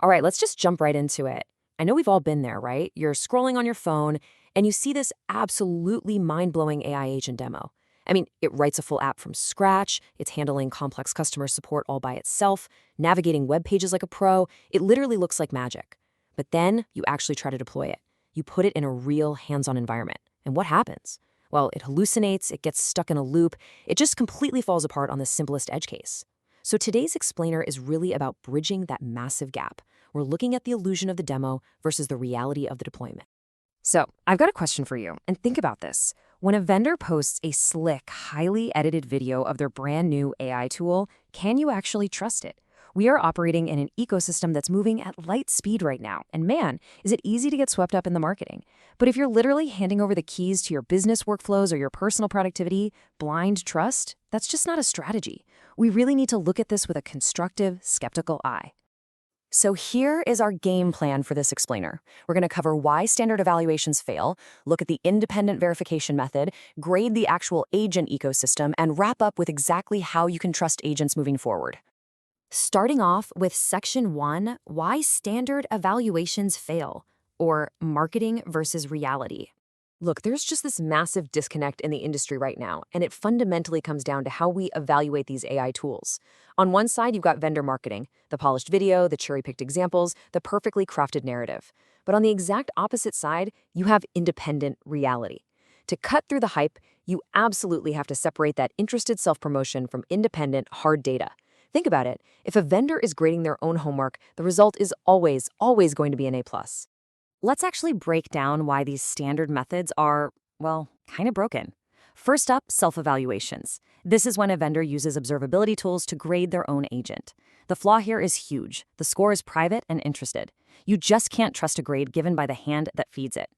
All right, let's just jump right into it. I know we've all been there, right? You're scrolling on your phone and you see this absolutely mind-blowing AI agent demo. I mean, it writes a full app from scratch, it's handling complex customer support all by itself, navigating web pages like a pro. It literally looks like magic. But then you actually try to deploy it. You put it in a real hands-on environment. And what happens? Well, it hallucinates, it gets stuck in a loop, it just completely falls apart on the simplest edge case. So today's explainer is really about bridging that massive gap. We're looking at the illusion of the demo versus the reality of the deployment. So I've got a question for you, and think about this. When a vendor posts a slick, highly edited video of their brand new AI tool, can you actually trust it? We are operating in an ecosystem that's moving at light speed right now, and man, is it easy to get swept up in the marketing. But if you're literally handing over the keys to your business workflows or your personal productivity, blind trust, that's just not a strategy. We really need to look at this with a constructive, skeptical eye. So here is our game plan for this explainer. We're going to cover why standard evaluations fail, look at the independent verification method, grade the actual agent ecosystem, and wrap up with exactly how you can trust agents moving forward. Starting off with Section 1, Why Standard Evaluations Fail, or Marketing versus Reality. Look, there's just this massive disconnect in the industry right now, and it fundamentally comes down to how we evaluate these AI tools. On one side, you've got vendor marketing, the polished video, the cherry-picked examples, the perfectly crafted narrative. But on the exact opposite side, you have independent reality. To cut through the hype, you absolutely have to separate that interested self-promotion from independent, hard data. Think about it. If a vendor is grading their own homework, the result is always going to be an A+. Let's actually break down why these standard methods are, well, kind of broken. First up, self-evaluations. This is when a vendor uses observability tools to grade their own agent. The flaw here is huge. The score is private and interested. You just can't trust a grade given by the hand that feeds it.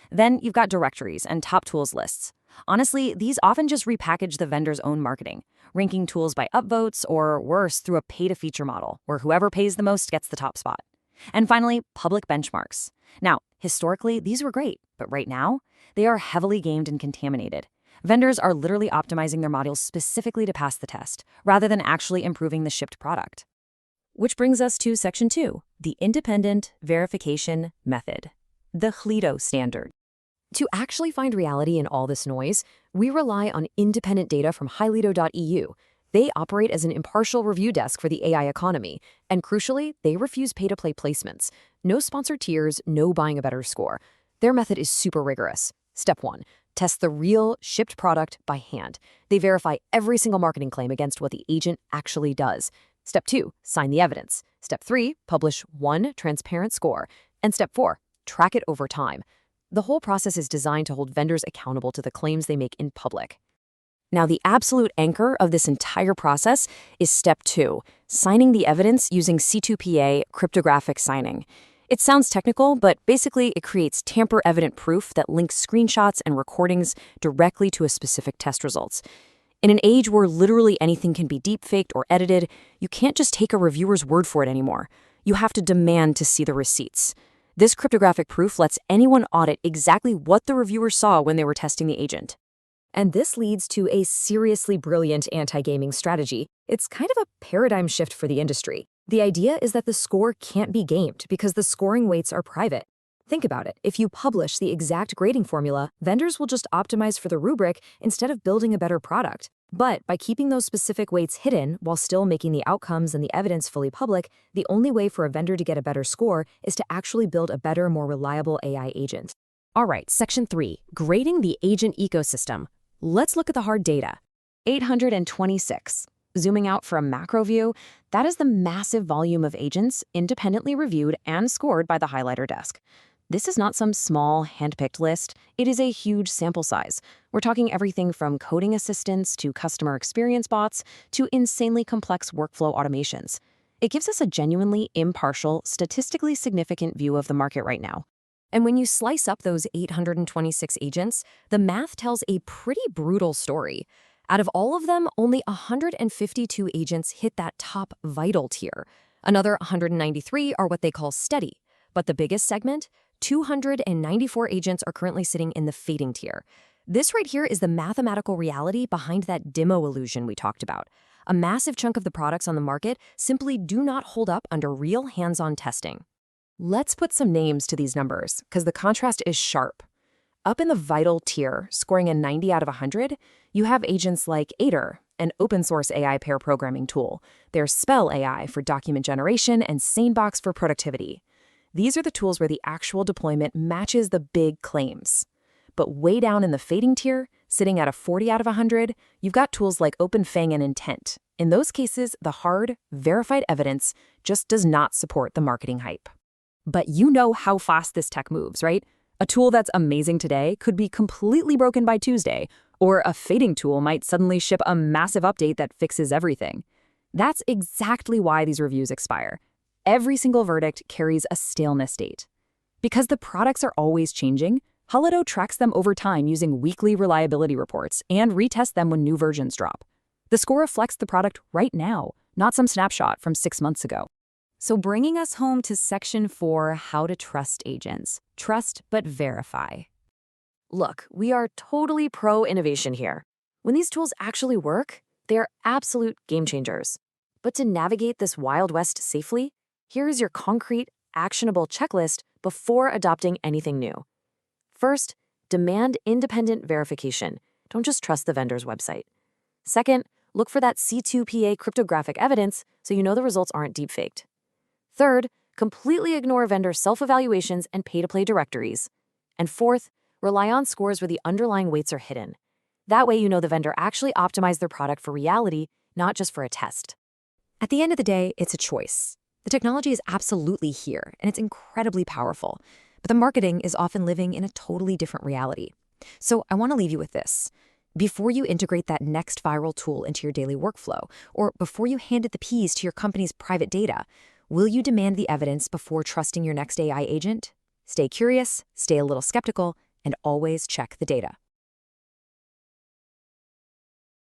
Then you've got directories and top tools lists. Honestly, these often just repackage the vendor's own marketing, ranking tools by upvotes or, worse, through a pay-to-feature model, where whoever pays the most gets the top spot. And finally, public benchmarks. Now, historically, these were great, but right now, they are heavily gamed and contaminated. Vendors are literally optimizing their modules specifically to pass the test, rather than actually improving the shipped product. Which brings us to Section 2, the Independent Verification Method, the Hlido standard. To actually find reality in all this noise, we rely on independent data from Hlido.eu. They operate as an impartial review desk for the AI economy, and crucially, they refuse pay-to-play placements. No sponsored tiers, no buying a better score. Their method is super rigorous. Step 1, test the real shipped product by hand. They verify every single marketing claim against what the agent actually does. Step 2, sign the evidence. Step 3, publish one transparent score. And Step 4, track it over time. The whole process is designed to hold vendors accountable to the claims they make in public. Now, the absolute anchor of this entire process is Step 2, signing the evidence using C2PA cryptographic signing. It sounds technical, but basically it creates tamper-evident proof that links screenshots and recordings directly to a specific test results. In an age where literally anything can be deepfaked or edited, you can't just take a reviewer's word for it anymore. You have to demand to see the receipts. This cryptographic proof lets anyone audit exactly what the reviewer saw when they were testing the agent. And this leads to a seriously brilliant anti-gaming strategy. It's kind of a paradigm shift for the industry. The idea is that the score can't be gamed because the scoring weights are private. Think about it. If you publish the exact grading formula, vendors will just optimize for the rubric instead of building a better product. But by keeping those specific weights hidden while still making the outcomes and the evidence fully public, the only way for a vendor to get a better score is to actually build a better, more reliable AI agent. All right, Section 3, grading the agent ecosystem. Let's look at the hard data. 826. Zooming out for a macro view, that is the massive volume of agents independently reviewed and scored by the highlighter desk. This is not some small, hand-picked list. It is a huge sample size. We're talking everything from coding assistants to customer experience bots to insanely complex workflow automations. It gives us a genuinely impartial, statistically significant view of the market right now. And when you slice up those 826 agents, the math tells a pretty brutal story. Out of all of them, only 152 agents hit that top vital tier. Another 193 are what they call steady. But the biggest segment, 294 agents are currently sitting in the fading tier. This right here is the mathematical reality behind that demo illusion we talked about. A massive chunk of the products on the market simply do not hold up under real hands-on testing. Let's put some names to these numbers, because the contrast is sharp. Up in the vital tier, scoring a 90 out of 100, you have agents like Aider, an open-source AI pair programming tool. There's Spell AI for document generation and SaneBox for productivity. These are the tools where the actual deployment matches the big claims. But way down in the fading tier, sitting at a 40 out of 100, you've got tools like OpenFang and Intent. In those cases, the hard, verified evidence just does not support the marketing hype. But you know how fast this tech moves, right? A tool that's amazing today could be completely broken by Tuesday, or a fading tool might suddenly ship a massive update that fixes everything. That's exactly why these reviews expire. Every single verdict carries a staleness date. Because the products are always changing, Hlido tracks them over time using weekly reliability reports and retests them when new versions drop. The score reflects the product right now, not some snapshot from 6 months ago. So bringing us home to Section 4, how to trust agents. Trust but verify. Look, we are totally pro-innovation here. When these tools actually work, they are absolute game changers. But to navigate this Wild West safely, here is your concrete, actionable checklist before adopting anything new. First, demand independent verification. Don't just trust the vendor's website. Second, look for that C2PA cryptographic evidence so you know the results aren't deepfaked. Third, completely ignore vendor self-evaluations and pay-to-play directories. And fourth, rely on scores where the underlying weights are hidden. That way you know the vendor actually optimized their product for reality, not just for a test. At the end of the day, it's a choice. The technology is absolutely here, and it's incredibly powerful. But the marketing is often living in a totally different reality. So I want to leave you with this. Before you integrate that next viral tool into your daily workflow, or before you hand it the keys to your company's private data, will you demand the evidence before trusting your next AI agent? Stay curious, stay a little skeptical, and always check the data.